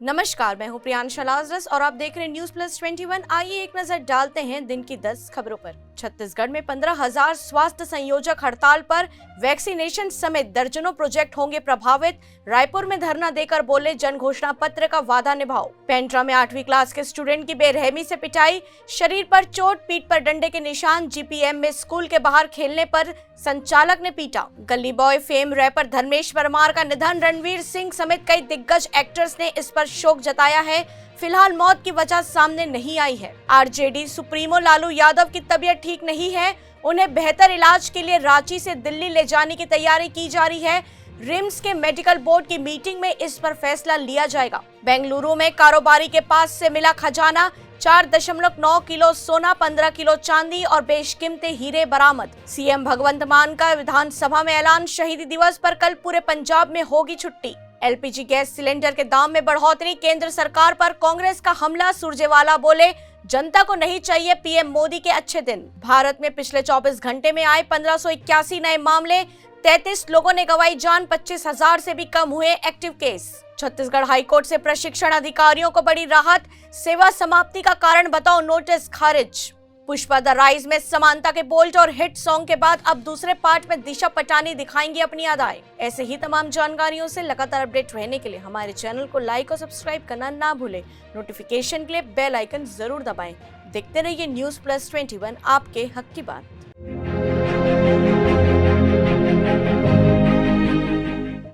नमस्कार, मैं हूं प्रियांशा लाजरस और आप देख रहे हैं न्यूज प्लस 21। आइए एक नजर डालते हैं दिन की 10 खबरों पर। छत्तीसगढ़ में 15,000 स्वास्थ्य संयोजक हड़ताल पर, वैक्सीनेशन समेत दर्जनों प्रोजेक्ट होंगे प्रभावित। रायपुर में धरना देकर बोले जन घोषणा पत्र का वादा निभाओ। पेंड्रा में 8वीं क्लास के स्टूडेंट की बेरहमी से पिटाई, शरीर पर चोट, पीठ पर डंडे के निशान। जीपीएम में स्कूल के बाहर खेलने पर संचालक ने पीटा। Gully boy fame rapper Dharmesh Parmar का निधन, रणवीर सिंह समेत कई दिग्गज एक्टर्स ने इस पर शोक जताया है। फिलहाल मौत की वजह सामने नहीं आई है। आरजेडी सुप्रीमो लालू यादव की तबीयत ठीक नहीं है, उन्हें बेहतर इलाज के लिए रांची से दिल्ली ले जाने की तैयारी की जा रही है। रिम्स के मेडिकल बोर्ड की मीटिंग में इस पर फैसला लिया जाएगा। बेंगलुरु में कारोबारी के पास से मिला खजाना, 4.9 किलो सोना, 15 किलो चांदी और बेशकीमती हीरे बरामद। सीएम भगवंत मान का विधानसभा में ऐलान, शहीदी दिवस पर कल पूरे पंजाब में होगी छुट्टी। एलपीजी गैस सिलेंडर के दाम में बढ़ोतरी, केंद्र सरकार पर कांग्रेस का हमला। सुरजेवाला बोले जनता को नहीं चाहिए पीएम मोदी के अच्छे दिन। भारत में पिछले 24 घंटे में आए 1581 नए मामले, 33 लोगों ने गंवाई जान, 25,000 से भी कम हुए एक्टिव केस। छत्तीसगढ़ हाईकोर्ट से प्रशिक्षण अधिकारियों को बड़ी राहत, सेवा समाप्ति का कारण बताओ नोटिस खारिज। पुष्पा द राइज में समांता के बोल्ड और हिट सॉन्ग के बाद अब दूसरे पार्ट में दिशा पटानी दिखाएंगी अपनी अदाएं। ऐसे ही तमाम जानकारियों से लगातार अपडेट रहने के लिए हमारे चैनल को लाइक और सब्सक्राइब करना ना भूलें। नोटिफिकेशन के लिए बेल आइकन जरूर दबाएं। देखते रहिए न्यूज प्लस 21, आपके हक की बात।